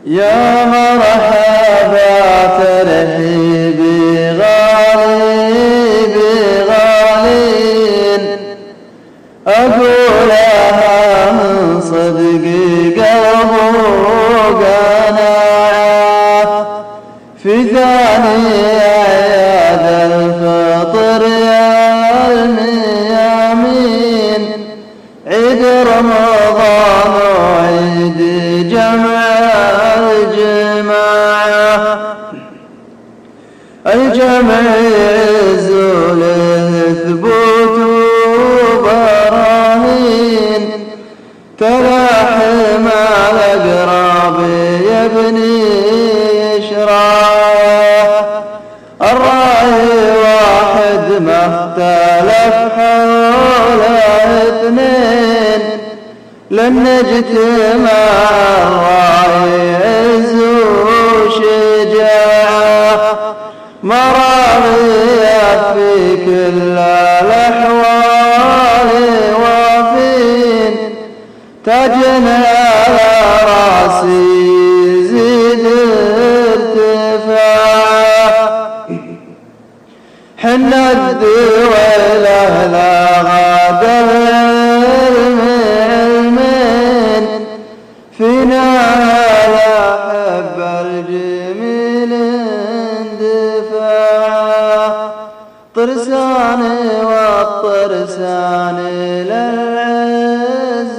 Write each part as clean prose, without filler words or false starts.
يا مرحبا ترحيبي غالي بغالين، أقولها من صدقي قلبه قناعة، في ثاني أعياد الفطر يا الميامين، عيد رمضان وعيد جمع الجماعة، الجمع يعز له ثبوت وبراهين، تلاحم الأقراب يبني شراعه، الراعي واحد ما اختلف حوله اثنين، لن نجتمع الراعي عز وشجاعه، مراضية في كل الأحوال وافين، تاجنا على راسي يزيد ارتفاعه، حنا الدولة لا غاد العلم علمين، فينا لا حب الجميل اندفاعه، طرساني والطرساني للعز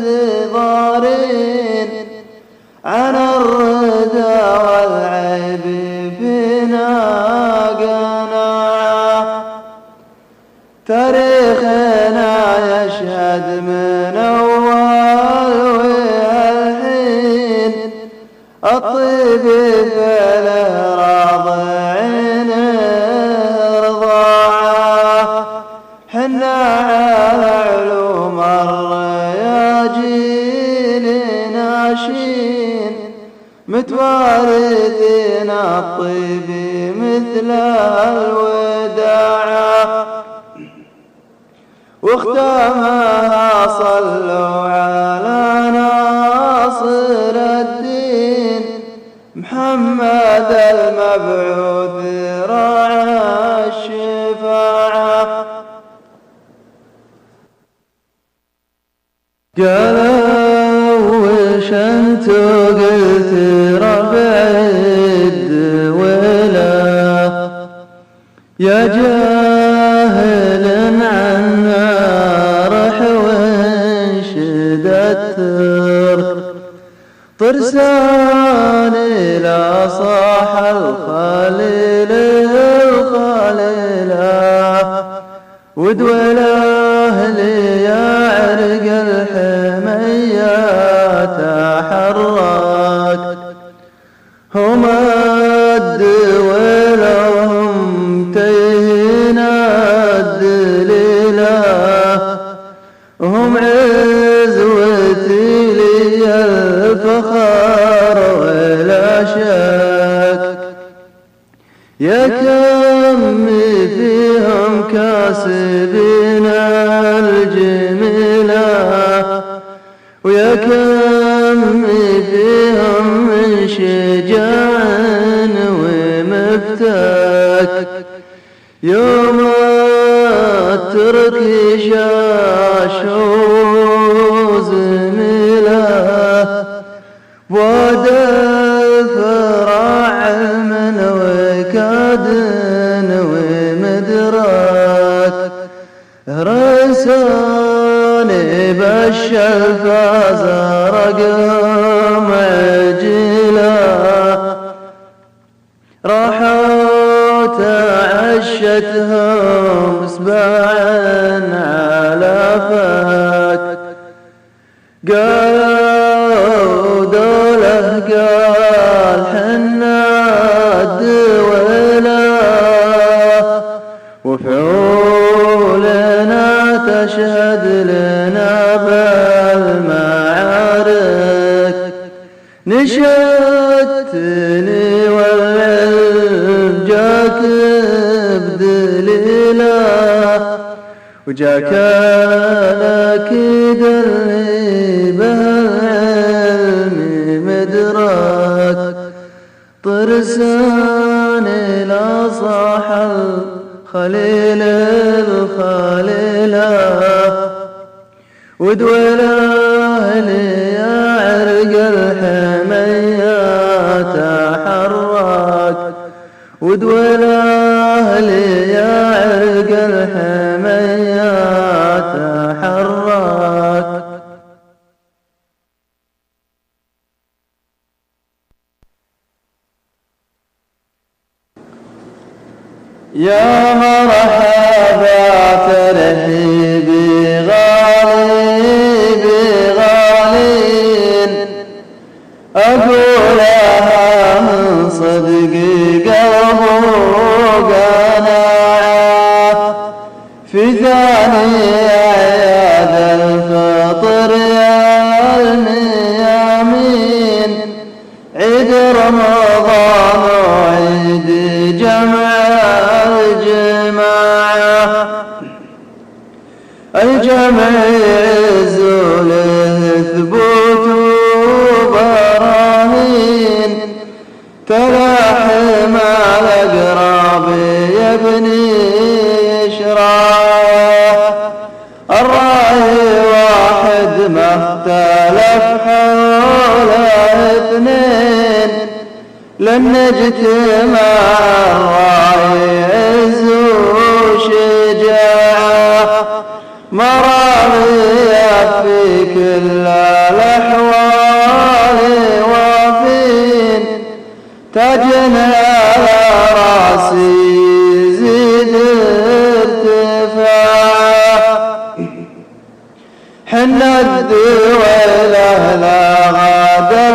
ضارين، عن الردى والعيب فينا قناعة، تاريخنا يشهد من أول والحين، الطيب فله راضعين رضاعه، حنا على علوم الرياجيل ناشين، متوارثين الطيب مثل الوداعة، واختامها صلوا على ناصر الدين، محمد المبعوث راعى الشفاعة. قالوا وش انتو قلت ربع الدولة، يا جاهل عنا رح وانشد الترك، طرساني لا صاح الخليل الخليلة، ودوله لي يا عرق الحمية تحرك، هم الدولة وهم تيهنا الدليلة، هم عزوتي لي الفخر ولا شك، يا كم فيهم كاسبين الجميلة، ويا كم فيهم من شجاع ومفتك، يوم الترك شاشوا زميله، بواد الفراع من وكاد ومدرك، رساني بالشفا زرقهم عجيله، راحوا تعشتهم سباعا على فك، قالوا دوله قال حنا الدولة، وفعولنا تشهد لنا بالمعارك، نشدتني والعلم جاك بدليله، وجاك الأكيد اللي بهالعلم مدرك، طرساني لا صاح الخليل الخليلة ودوله لي يا عرق الحمية تحرك ودوله لي يا عرق الحمية تحرك. يا مرحبا ترحيبي غالي بغالين أقولها من صدقي قلبه قناعة في ثاني أعياد الفطر يا الميامين عيد رمضان وعيد جمع الجمع يعز له ثبوت وبراهين تلاحم الأقراب يبني شراعه الراعي واحد ما اختلف حوله اثنين لن نجتمع الراعي عز وشجاعه مراضية في كل الأحوال وافين تاجنا على راسي يزيد ارتفاعه حنا الدولة لا غدا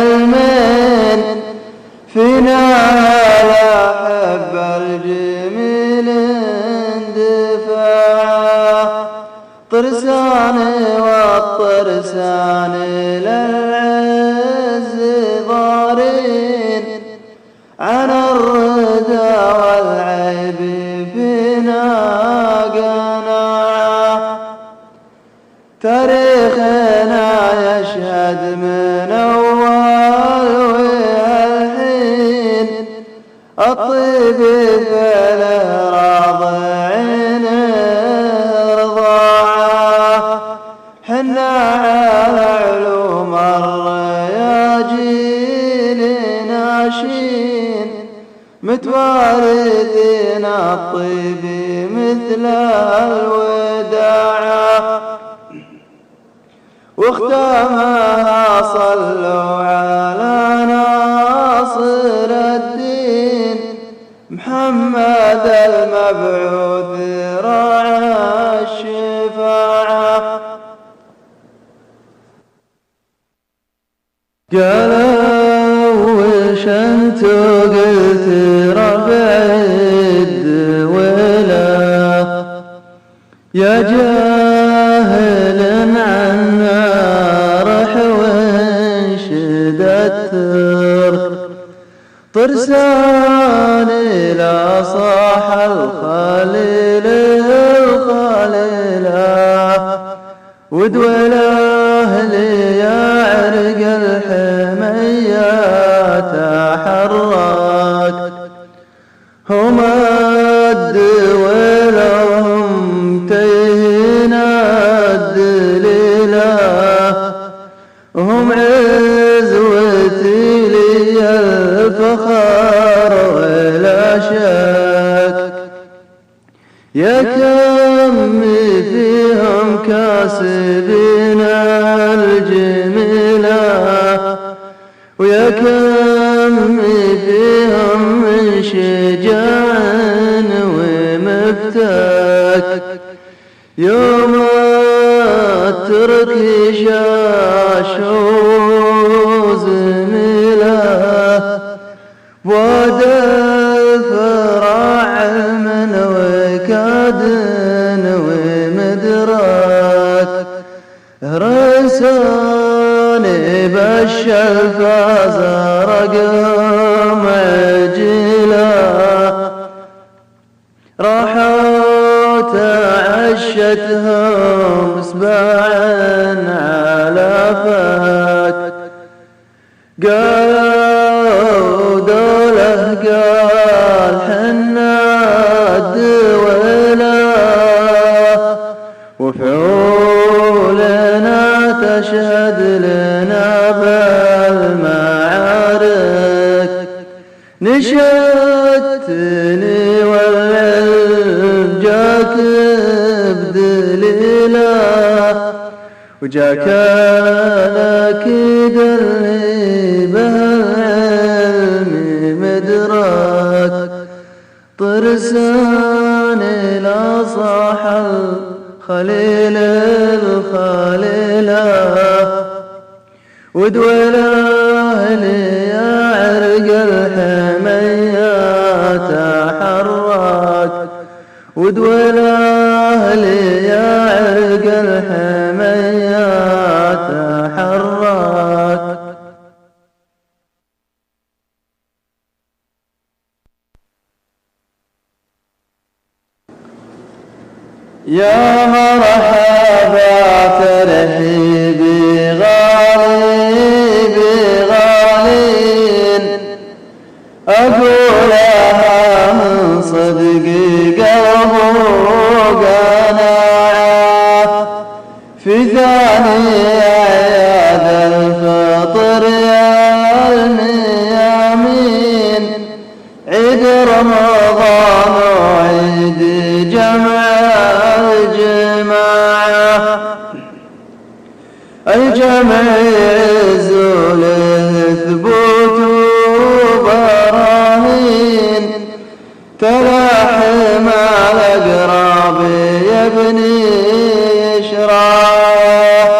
علمين فينا لا حب الجميل طرساني والطرساني للعز ضارين عن الردى والعيب فينا قناعة تاريخنا يشهد من أول والحين الطيب في الأراض حنا على علوم الرياجيل ناشين متوارثين الطيب مثل الوداعة واختامها صلوا على ناصر الدين محمد المبعوث راعى الشفاعة. قالوا وش انتو قلت ربع الدولة يا جاهل عنا رح وانشد الترك طرساني لا صاح الخليل الخليلة ودوله لي يا عرق الحمية تحرك هما الدولة هم تيهنا الدليلة هم عزوتي لي الفخر ولا شك يا كم فيهم كاسبين الجميلة ويا كم فيهم من شجاع ومفتك يوم الترك شاشوا زميله واد الفراع من وكاد ومدرك رساني بالشفا زرق معجله راحوا تعشتهم سباعا على فك نشدتني والعلم جاك بدليله، وجاك الأكيد اللي بهالعلم مدراك. طرساني لا صاح الخليل الخليله، ودوله لي يا عرق الحميات تحرك، ودوله لي يا عرق الحميات تحرك. يا مرحبا ترحيبي غالي بغالين، أقولها من صدقي قلبه قناعة، في ثاني أعياد الفطر يا الميامين، عيد رمضان وعيد جمع الجماعة. الجمع يعز له ثبوت وبراهين، تلاحم الأقراب يبني شراعه.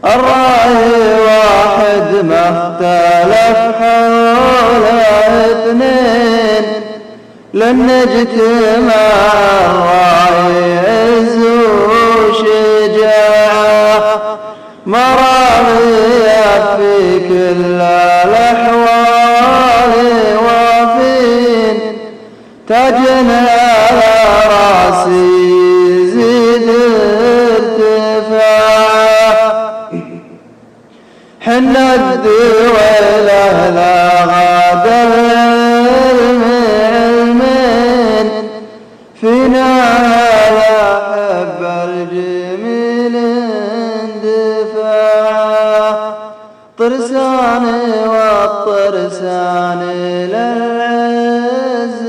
الراعي واحد ما اختلف حوله اثنين، لن نجتمع الراعي عز وشجاعه. مرامية في كل الأحوال وافين، تاجنا على راسي يزيد ارتفاعه. حنا الدويلة لا غاد العلم علمين، فينا لا حب الجميل اندفاعه. طرساني والطرساني للعز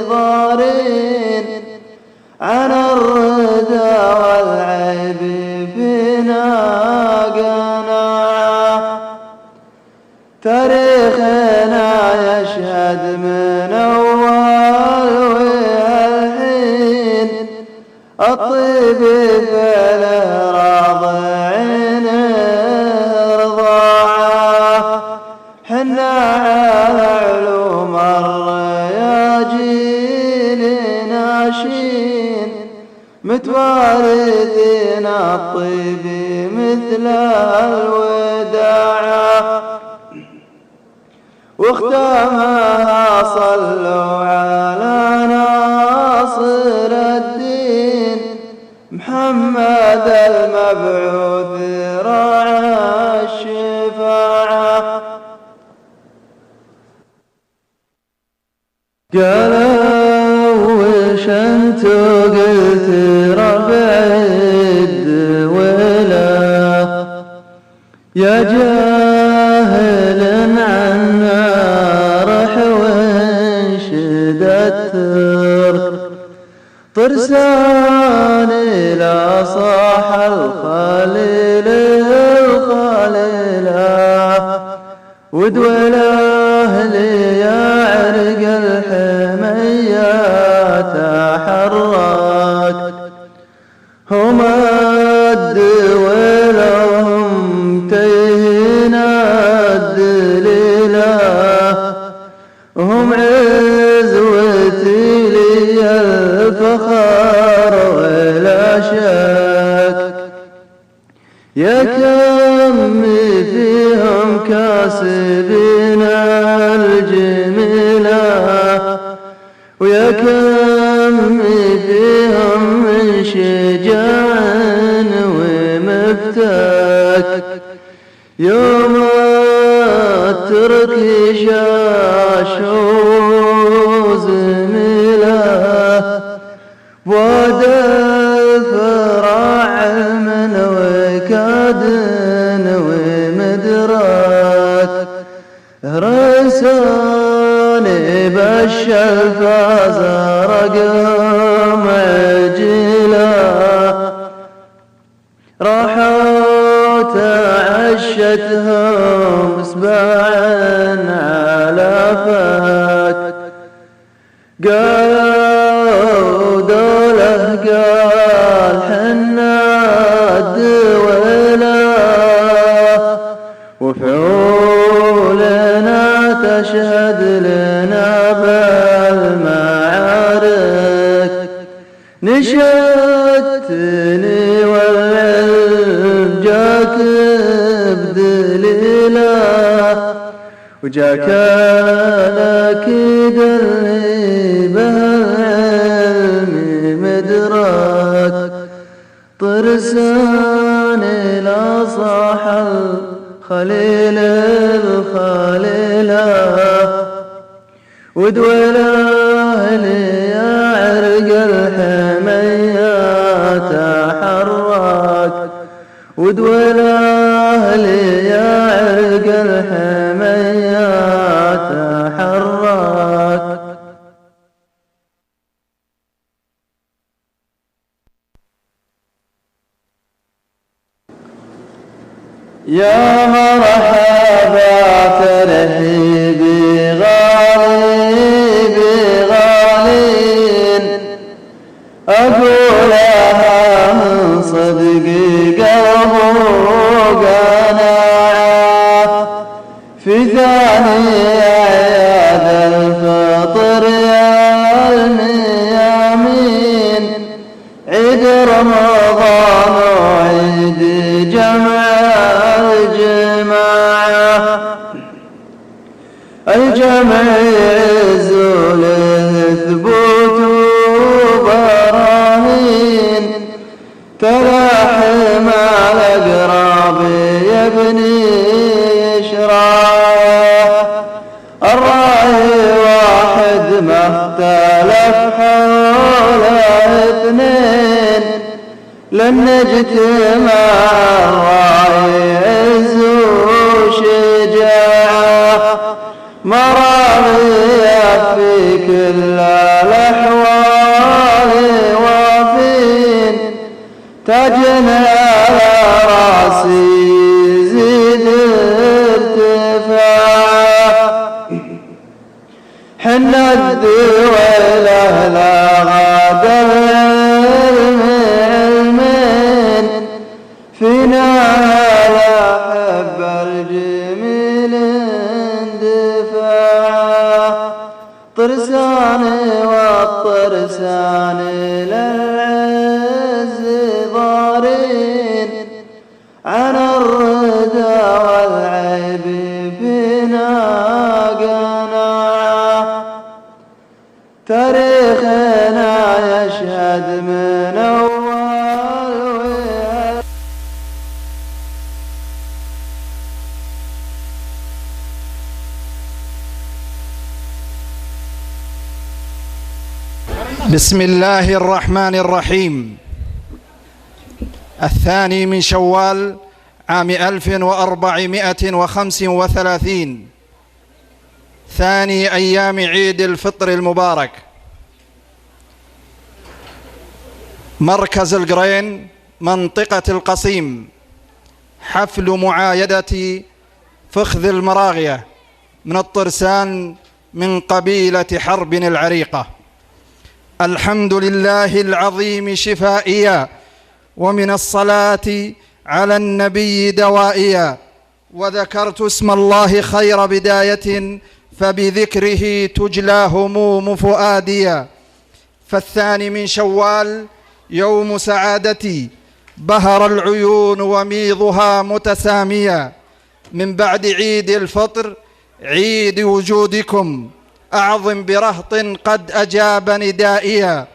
ضارين، عن الردى والعيب فينا قناعة. تاريخنا يشهد من أول والحين، الطيب فله راضعين رضاعه. حنا على علوم الرياجيل ناشين، متوارثين الطيب مثل الوداعه. واختامها صلوا على ناصر الدين، محمد المبعوث راعى الشفاعة. قالوا وش انتو قلت ربع الدولة، يا جاهل عنا رح وانشد الترك. طرساني لا صاح الخليل الخليلة، ودوله لي يا عرق الحميات تحرك. هم الدولة هم تيهنا الدليلة، هم عزوتي لي الفخر ولا شك. يا كم فيهم كاسبين الجميلة، ويا كم فيهم من شجاع ومفتك. يوم الترك شاشوا زميله، واد الفراع من وكاد ومدراك. رساني بالشلفة رقم عجلة راحوا تعشتهم سباعا على فات قالوا دوله قال حنا الدولة وفعولنا تشهد لنا بالمعارك نشدتني والعلم جاك بدليله وجاك الأكيد اللي بالعلم مدرك طرساني لا صاح الخليل الخليلة ودوله لي يا عرق الحمية تحرك ودوله لي يا عرق الحمية تحرك يا مرحبا ترحيبي غالي بغالين أقولها من صدقي قلبه قناعة في ثاني أعياد الفطر يا الميامين عيد رمضان وعيد جمع الجمع يعز له ثبوت وبراهين تلاحم الأقراب يبني يشرع الرأي واحد ما اختلف حوله اثنين لن نجتمع الرأي عز وشجاعة مراضية في كل الأحوال وافين تاجنا على راسي يزيد ارتفاع حنا الدولة لا غدا العلم علمين فينا لا حب الجميل طرساني والطرساني للعز ضارين عن الردى والعيب فينا قناعة تاريخنا يشهد من أول بسم الله الرحمن الرحيم. 2 من شوال عام 1435 ثاني أيام عيد الفطر المبارك. مركز القرين منطقة القصيم حفل معايدة فخذ المراغية من الطرسان من قبيلة حرب العريقة. الحمد لله العظيم شفائيا ومن الصلاة على النبي دوائيا وذكرت اسم الله خير بداية فبذكره تجلى هموم فؤاديا. 2 من شوال يوم سعادتي بهر العيون وميضها متساميا من بعد عيد الفطر عيد وجودكم أعظم برهط قد أجاب ندائيا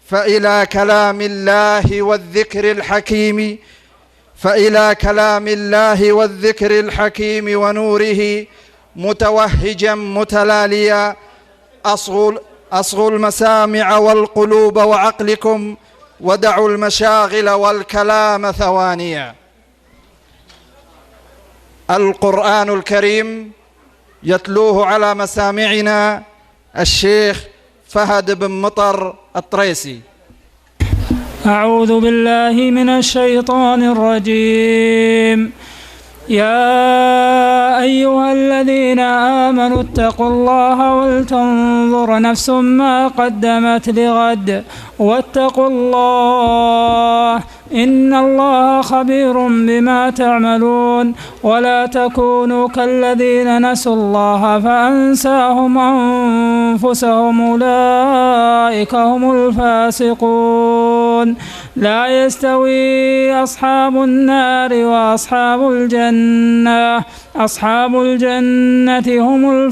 فإلى كلام الله والذكر الحكيم ونوره متوهجا متلاليا أصغوا المسامع والقلوب وعقلكم ودعوا المشاغل والكلام ثوانيا. القرآن الكريم يتلوه على مسامعنا الشيخ فهد بن مطر الطريسي. أعوذ بالله من الشيطان الرجيم. يا أيها الذين آمنوا اتقوا الله ولتنظر نفس ما قدمت لغد واتقوا الله إن الله خبير بما تعملون. ولا تكونوا كالذين نسوا الله فأنساهم أنفسهم أولئك هم الفاسقون. لا يستوي أصحاب النار وأصحاب الجنة، أصحاب الجنة هم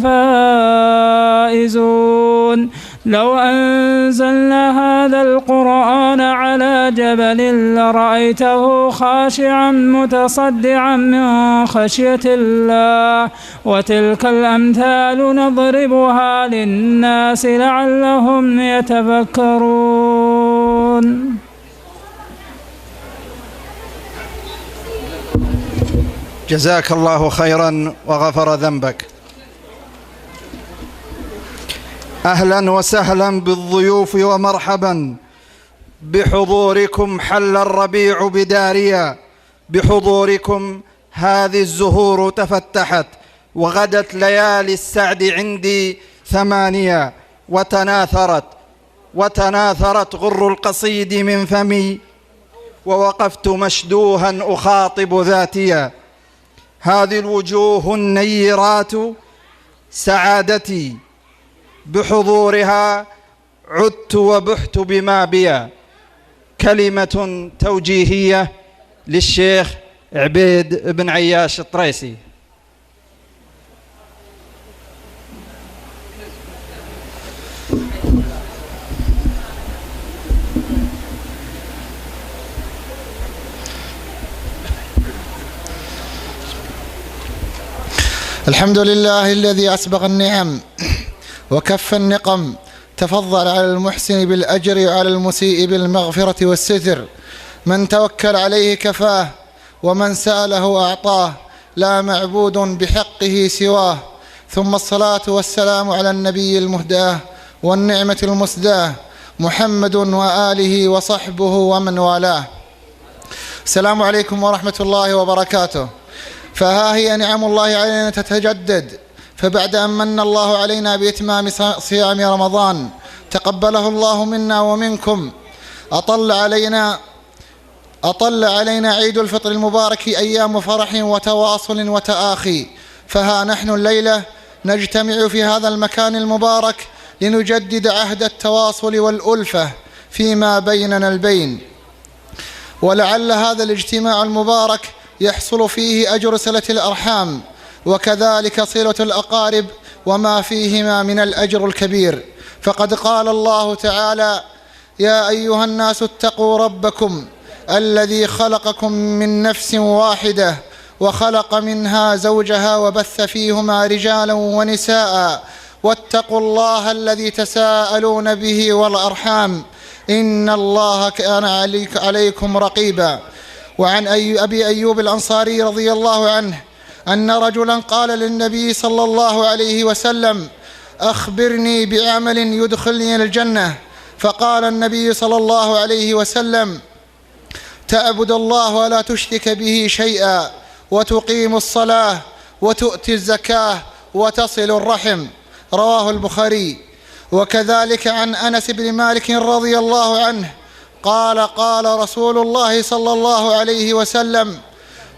الفائزون. لو أنزلنا هذا القرآن على جبل لرأيته خاشعا متصدعا من خشية الله. وتلك الأمثال نضربها للناس لعلهم يتفكرون. جزاك الله خيرا وغفر ذنبك. أهلا وسهلا بالضيوف ومرحبا بحضوركم. حل الربيع بداريا، بحضوركم هذه الزهور تفتحت، وغدت ليالي السعد عندي 8 وتناثرت غر القصيد من فمي، ووقفت مشدوها أخاطب ذاتيا. هذه الوجوه النيرات سعادتي، بحضورها عدت وبحت بما بيا. كلمة توجيهية للشيخ عبيد بن عياش الطريسي. الحمد لله الذي أسبغ النعم وكف النقم، تفضل على المحسن بالأجر وعلى المسيء بالمغفرة والستر. من توكل عليه كفاه، ومن سأله أعطاه، لا معبود بحقه سواه. ثم الصلاة والسلام على النبي المهداه والنعمة المسداه، محمد وآله وصحبه ومن والاه. السلام عليكم ورحمة الله وبركاته. فها هي نعم الله علينا تتجدد، فبعد أن من الله علينا بإتمام صيام رمضان تقبله الله منا ومنكم، أطل علينا عيد الفطر المبارك أيام فرح وتواصل وتآخي. فها نحن الليلة نجتمع في هذا المكان المبارك لنجدد عهد التواصل والألفة فيما بيننا البين. ولعل هذا الاجتماع المبارك يحصل فيه أجر صلة الأرحام، وكذلك صلة الأقارب وما فيهما من الأجر الكبير. فقد قال الله تعالى: يا أيها الناس اتقوا ربكم الذي خلقكم من نفس واحدة وخلق منها زوجها وبث فيهما رجالا ونساء واتقوا الله الذي تساءلون به والأرحام إن الله كان عليكم رقيبا. وعن أبي أيوب الأنصاري رضي الله عنه أن رجلا قال للنبي صلى الله عليه وسلم: أخبرني بعمل يدخلني الجنة. فقال النبي صلى الله عليه وسلم: تعبد الله ولا تشرك به شيئا، وتقيم الصلاة، وتؤتي الزكاة، وتصل الرحم. رواه البخاري. وكذلك عن أنس بن مالك رضي الله عنه قال: قال رسول الله صلى الله عليه وسلم: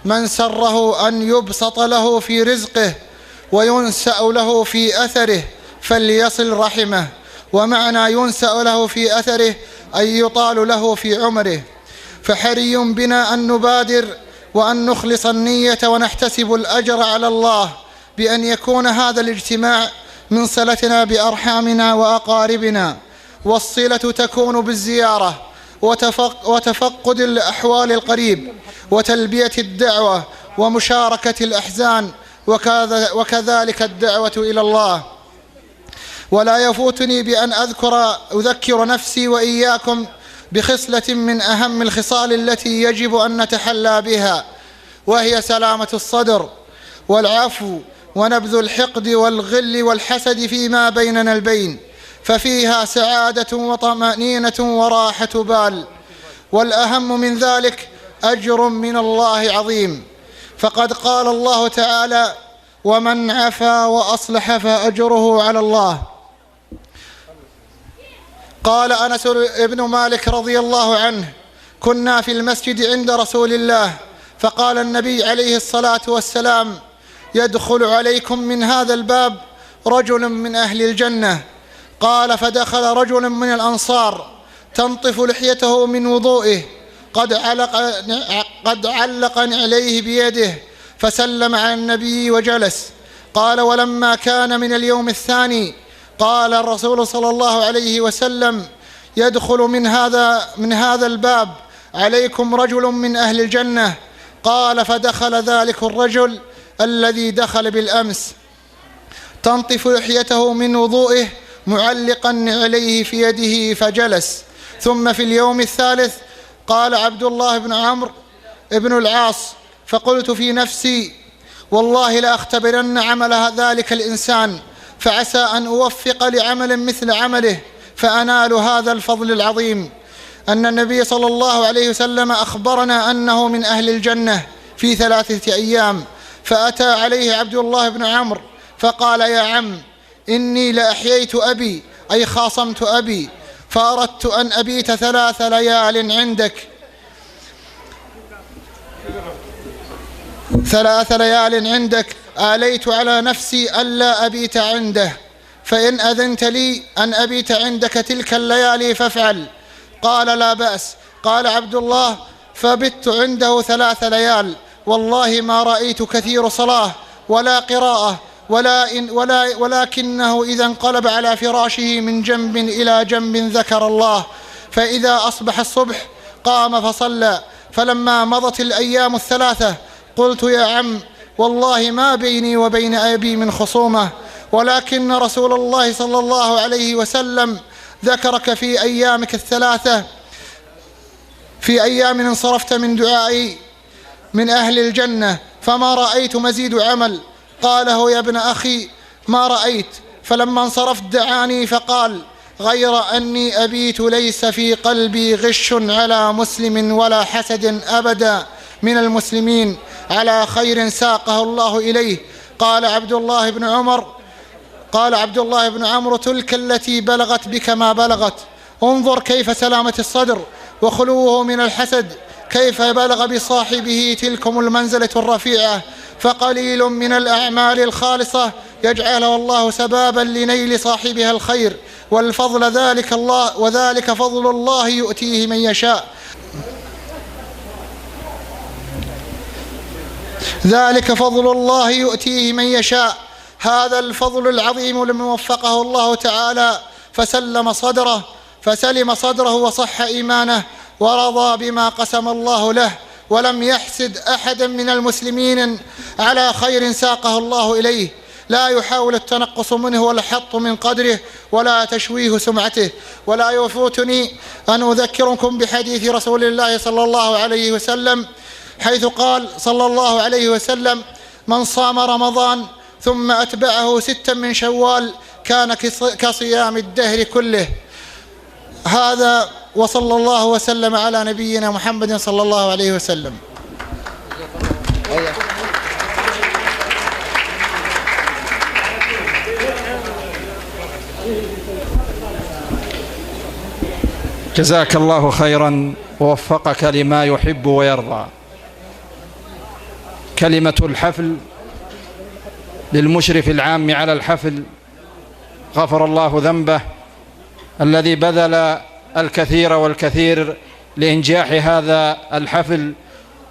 من سره أن يبسط له في رزقه وينسأ له في أثره فليصل رحمه. ومعنى ينسأ له في أثره أي يطال له في عمره. فحري بنا أن نبادر وأن نخلص النية ونحتسب الأجر على الله بأن يكون هذا الاجتماع من صلتنا بأرحامنا وأقاربنا. والصلة تكون بالزيارة وتفقد الأحوال القريب وتلبية الدعوة ومشاركة الأحزان وكذلك الدعوة إلى الله. ولا يفوتني بأن أذكر نفسي وإياكم بخصلة من أهم الخصال التي يجب أن نتحلى بها، وهي سلامة الصدر والعفو ونبذ الحقد والغل والحسد فيما بيننا البين، ففيها سعادة وطمأنينة وراحة بال، والأهم من ذلك أجر من الله عظيم. فقد قال الله تعالى: ومن عفا وأصلح فأجره على الله. قال أنس بن مالك رضي الله عنه: كنا في المسجد عند رسول الله، فقال النبي عليه الصلاة والسلام: يدخل عليكم من هذا الباب رجل من أهل الجنة. قال: فدخل رجل من الأنصار تنطف لحيته من وضوئه، قد علق عليه بيده، فسلم على النبي وجلس. قال: ولما كان من اليوم الثاني قال الرسول صلى الله عليه وسلم: يدخل من هذا الباب عليكم رجل من أهل الجنة. قال: فدخل ذلك الرجل الذي دخل بالأمس تنطف لحيته من وضوئه معلقا عليه في يده، فجلس. ثم في اليوم الثالث قال عبد الله بن عمرو بن العاص: فقلت في نفسي: والله لأختبرن عمل ذلك الإنسان، فعسى أن أوفق لعمل مثل عمله فأنال هذا الفضل العظيم. أن النبي صلى الله عليه وسلم أخبرنا أنه من أهل الجنة في 3 أيام. فأتى عليه عبد الله بن عمرو فقال: يا عم، إني لأحييت أبي، أي خاصمت أبي، فأردت أن أبيت 3 ليال عندك، 3 ليال عندك، آليت على نفسي ألا أبيت عنده، فإن أذنت لي أن أبيت عندك تلك الليالي فافعل. قال: لا بأس. قال عبد الله: فبت عنده 3 ليال، والله ما رأيت كثير صلاة ولا قراءة ولكنه إذا انقلب على فراشه من جنب إلى جنب ذكر الله، فإذا أصبح الصبح قام فصلى. فلما مضت الأيام 3 قلت: يا عم، والله ما بيني وبين أبي من خصومة، ولكن رسول الله صلى الله عليه وسلم ذكرك في أيامك 3 في أيام انصرفت من دعائي من أهل الجنة، فما رأيت مزيد عمل. قاله: يا ابن أخي، ما رأيت. فلما انصرفت دعاني فقال: غير أني أبيت ليس في قلبي غش على مسلم ولا حسد أبدا من المسلمين على خير ساقه الله إليه. قال عبد الله بن عمرو: تلك التي بلغت بك ما بلغت. انظر كيف سلامة الصدر وخلوه من الحسد، كيف بلغ بصاحبه تلكم المنزلة الرفيعة. فقليل من الأعمال الخالصة يجعلها الله سبابا لنيل صاحبها الخير، والفضل وذلك فضل الله يؤتيه من يشاء. ذلك فضل الله يؤتيه من يشاء. هذا الفضل العظيم لمن وفقه الله تعالى فسلم صدره وصح إيمانه ورضى بما قسم الله له، ولم يحسد أحدا من المسلمين على خير ساقه الله إليه، لا يحاول التنقص منه ولا الحط من قدره ولا تشويه سمعته. ولا يفوتني أن أذكركم بحديث رسول الله صلى الله عليه وسلم، حيث قال صلى الله عليه وسلم: من صام رمضان ثم أتبعه 6 من شوال كان كصيام الدهر كله. هذا، وصلى الله وسلم على نبينا محمد صلى الله عليه وسلم. جزاك الله خيرا ووفقك لما يحب ويرضى. كلمة الحفل للمشرف العام على الحفل، غفر الله ذنبه، الذي بذل الكثير والكثير لإنجاح هذا الحفل،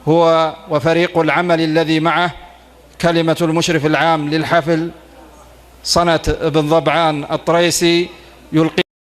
هو وفريق العمل الذي معه. كلمة المشرف العام للحفل صنة بن ضبعان الطريسي يلقي